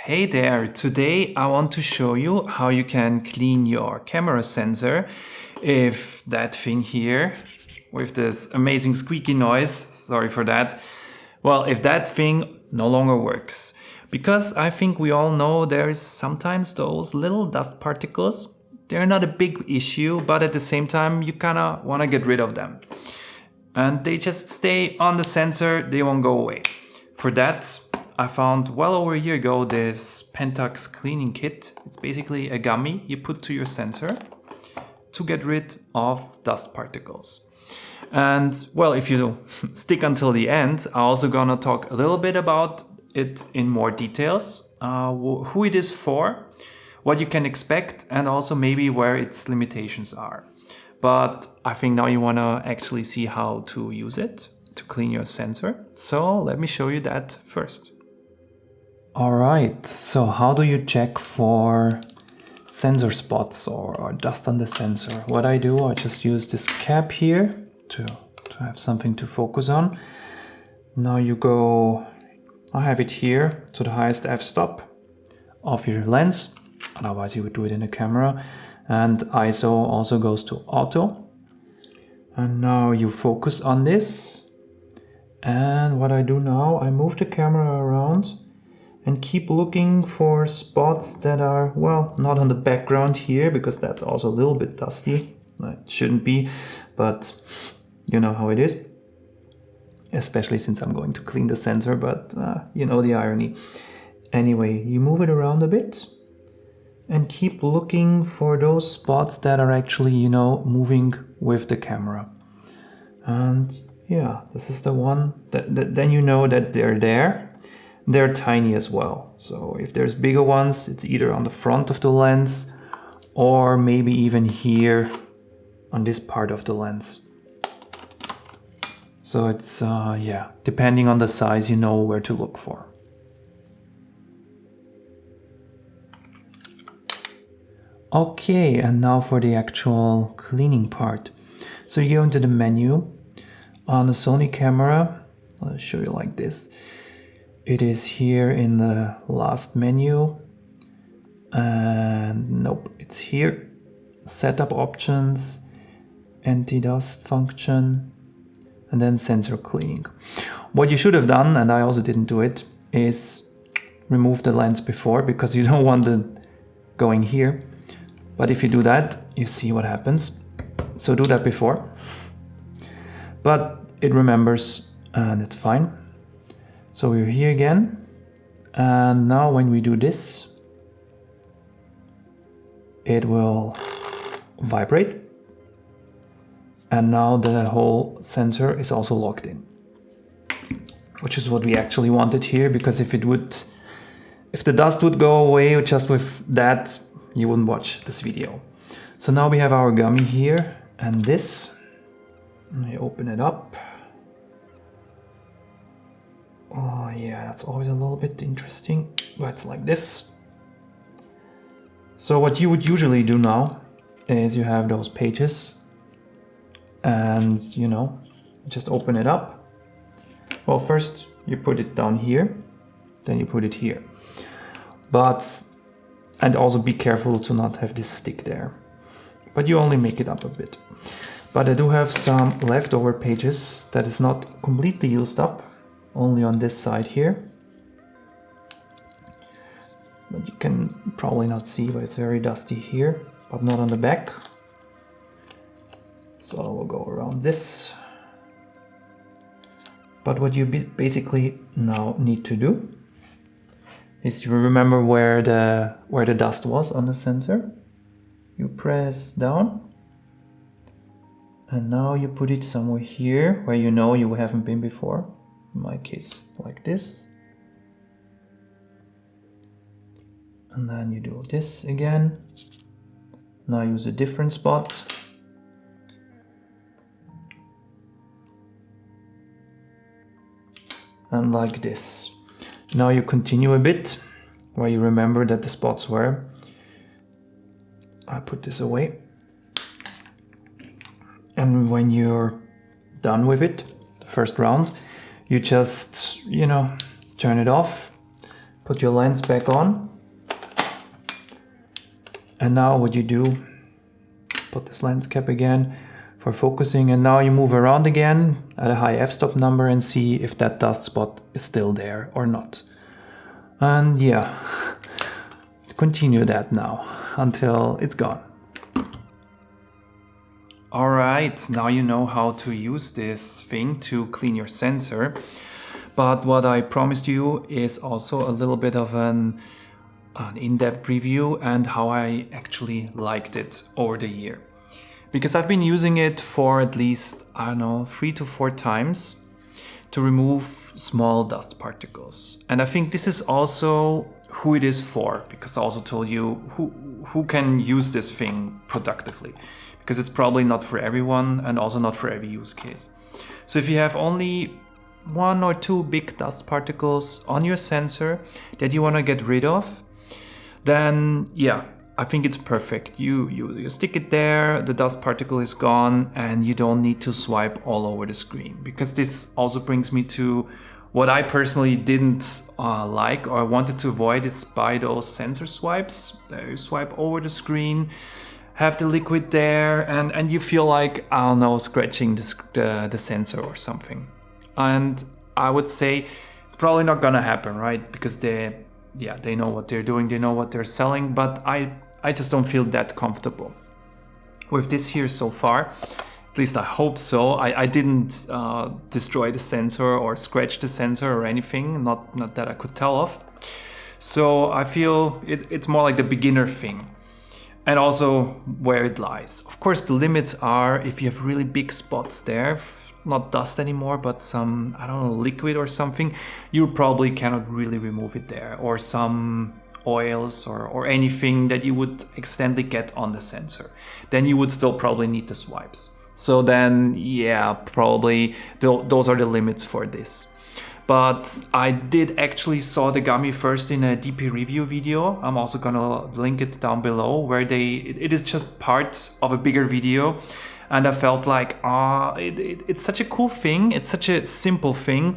Hey there! Today I want to show you how you can clean your camera sensor if that thing here with this amazing squeaky noise, sorry for that, well, if that thing no longer works. Because I think we all know there's sometimes those little dust particles. They're not a big issue, but at the same time you kinda wanna get rid of them. And they just stay on the sensor, they won't go away. For that, I found well over a year ago this Pentax cleaning kit. It's basically a gummy you put to your sensor to get rid of dust particles. And well, if you stick until the end, I'm also gonna talk a little bit about it in more details, who it is for, what you can expect, and also maybe where its limitations are. But I think now you wanna actually see how to use it to clean your sensor. So let me show you that first. Alright, so how do you check for sensor spots or dust on the sensor? What I do, I just use this cap here to have something to focus on. Now you go, I have it here to the highest f-stop of your lens, otherwise you would do it in a camera. And ISO also goes to auto. And now you focus on this. And what I do now, I move the camera around and keep looking for spots that are, well, not on the background here, because that's also a little bit dusty. It shouldn't be, but you know how it is. Especially since I'm going to clean the sensor, but you know the irony. Anyway, you move it around a bit and keep looking for those spots that are actually, you know, moving with the camera. And yeah, this is the one that then you know that they're there. They're tiny as well. So if there's bigger ones, it's either on the front of the lens or maybe even here on this part of the lens. So it's, yeah, depending on the size, you know where to look for. Okay, and now for the actual cleaning part. So you go into the menu on the Sony camera. I'll show you like this. It is here in the last menu. And nope, it's here. Setup options, anti-dust function, and then sensor cleaning. What you should have done, and I also didn't do it, is remove the lens before, because you don't want it going here. But if you do that, you see what happens. So do that before. But it remembers and it's fine. So we're here again. And now when we do this, it will vibrate. And now the whole sensor is also locked in. Which is what we actually wanted here, because if the dust would go away just with that, you wouldn't watch this video. So now we have our gummy here and this. I open it up. Oh yeah, that's always a little bit interesting. But it's like this. So what you would usually do now is you have those pages and you know, just open it up. Well, first you put it down here, then you put it here. And also be careful to not have this stick there. But you only make it up a bit. But I do have some leftover pages that is not completely used up, only on this side here. But you can probably not see, but it's very dusty here, but not on the back. So we'll go around this. But what you basically now need to do is you remember where the dust was on the sensor. You press down. And now you put it somewhere here where you know you haven't been before. In my case, like this. And then you do this again. Now use a different spot. And like this. Now you continue a bit where you remember that the spots were. I put this away. And when you're done with it, the first round, you just, you know, turn it off Put your lens back on. And now what you do, put this lens cap again for focusing, and now you move around again at a high f-stop number and see if that dust spot is still there or not. And yeah, continue that now until it's gone. Alright, now you know how to use this thing to clean your sensor. But what I promised you is also a little bit of an in-depth review and how I actually liked it over the year. Because I've been using it for at least, I don't know, 3 to 4 times to remove small dust particles. And I think this is also who it is for, because I also told you who can use this thing productively. Because it's probably not for everyone and also not for every use case. So if you have only 1 or 2 big dust particles on your sensor that you want to get rid of, then yeah, I think it's perfect. You stick it there, the dust particle is gone, and you don't need to swipe all over the screen. Because this also brings me to what I personally didn't like or wanted to avoid is by those sensor swipes. You swipe over the screen, have the liquid there, and you feel like, I don't know, scratching the sensor or something. And I would say it's probably not gonna happen, right? Because they know what they're doing, they know what they're selling, but I just don't feel that comfortable with this here so far. At least I hope so. I didn't destroy the sensor or scratch the sensor or anything, not that I could tell of. So I feel it's more like the beginner thing. And also where it lies. Of course, the limits are if you have really big spots there, not dust anymore, but some, I don't know, liquid or something, you probably cannot really remove it there. Or some oils or anything that you would accidentally get on the sensor. Then you would still probably need the swipes. So then, yeah, probably those are the limits for this. But I did actually saw the gummy first in a DP review video. I'm also gonna link it down below, where it is just part of a bigger video. And I felt like, it's such a cool thing. It's such a simple thing.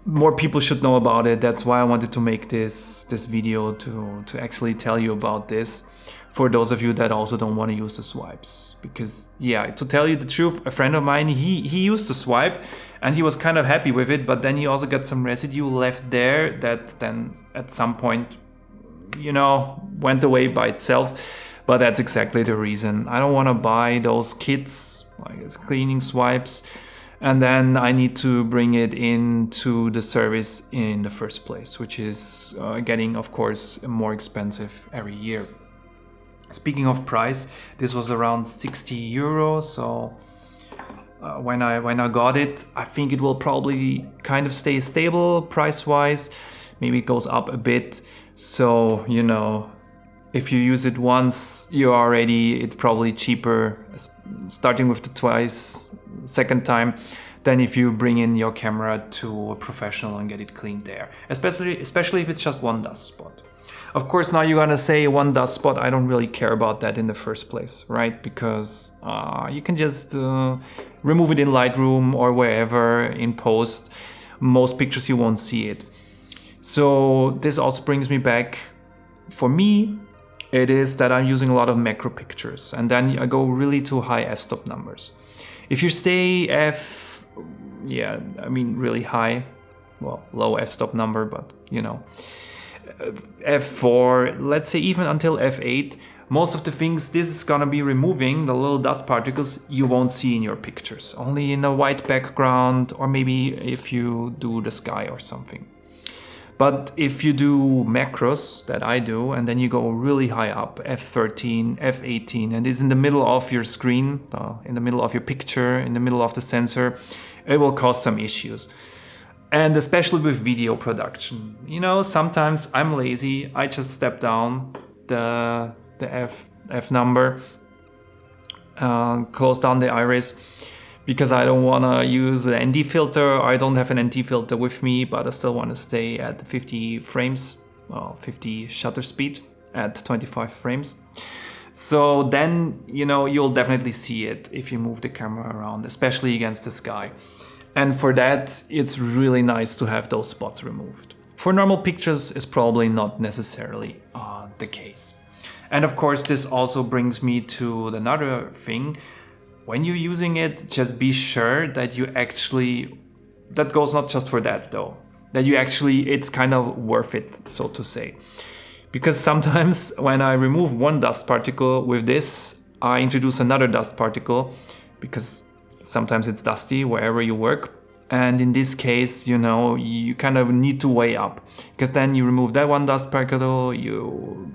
More people should know about it. That's why I wanted to make this video to actually tell you about this. For those of you that also don't want to use the swipes. Because yeah, to tell you the truth, a friend of mine, he used the swipe and he was kind of happy with it, but then he also got some residue left there that then at some point, you know, went away by itself. But that's exactly the reason. I don't want to buy those kits, like it's cleaning swipes, and then I need to bring it into the service in the first place, which is getting, of course, more expensive every year. Speaking of price, this was around 60 euros. So when I got it, I think it will probably kind of stay stable price-wise. Maybe it goes up a bit. So, you know, if you use it once, it's probably cheaper, starting with the second time, than if you bring in your camera to a professional and get it cleaned there. Especially if it's just one dust spot. Of course, now you're gonna say one dust spot, I don't really care about that in the first place, right? Because you can just remove it in Lightroom or wherever in post. Most pictures you won't see it. So this also brings me back, for me, it is that I'm using a lot of macro pictures, and then I go really to high f-stop numbers. If you stay really high, well, low f-stop number, but you know, f4, let's say even until f8, most of the things this is gonna be removing, the little dust particles, you won't see in your pictures, only in a white background, or maybe if you do the sky or something. But if you do macros, that I do, and then you go really high up, f13, f18, and it's in the middle of your screen, in the middle of your picture, in the middle of the sensor, it will cause some issues. And especially with video production. You know, sometimes I'm lazy, I just step down the F number, close down the iris, because I don't want to use an ND filter. I don't have an ND filter with me, but I still want to stay at 50 frames, 50 shutter speed at 25 frames. So then, you know, you'll definitely see it if you move the camera around, especially against the sky. And for that, it's really nice to have those spots removed. For normal pictures, it's probably not necessarily the case. And of course, this also brings me to another thing. When you're using it, just be sure that you actually, that goes not just for that though, that you actually, it's kind of worth it, so to say. Because sometimes when I remove one dust particle with this, I introduce another dust particle, because sometimes it's dusty wherever you work. And in this case, you know, you kind of need to weigh up, because then you remove that one dust particle, you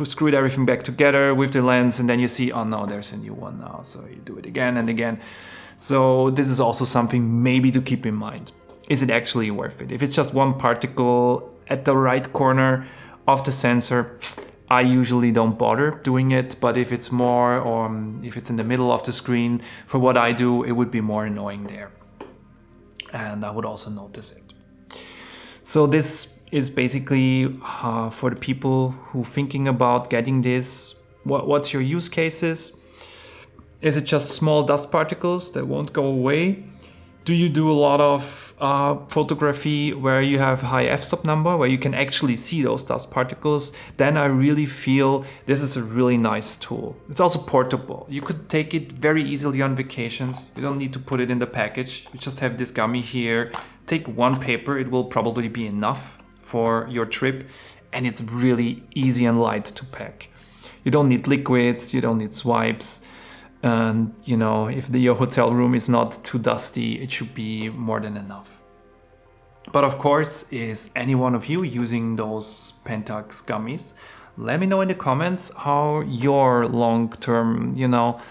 screwed everything back together with the lens, and then you see, oh no, there's a new one now. So you do it again and again. So this is also something maybe to keep in mind. Is it actually worth it? If it's just one particle at the right corner of the sensor, I usually don't bother doing it. But if it's more, or if it's in the middle of the screen, for what I do, it would be more annoying there. And I would also notice it. So this is basically for the people who thinking about getting this. What's your use cases? Is it just small dust particles that won't go away? Do you do a lot of photography where you have high f-stop number, where you can actually see those dust particles? Then I really feel this is a really nice tool. It's also portable. You could take it very easily on vacations. You don't need to put it in the package. You just have this gummy here. Take one paper, it will probably be enough for your trip, and it's really easy and light to pack. You don't need liquids, you don't need swipes, and you know, if your hotel room is not too dusty, it should be more than enough. But of course, is any one of you using those Pentax gummies? Let me know in the comments how your long-term, you know,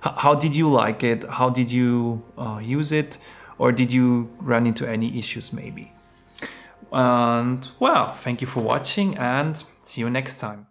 how did you like it? How did you use it? Or did you run into any issues maybe? And well, thank you for watching, and see you next time.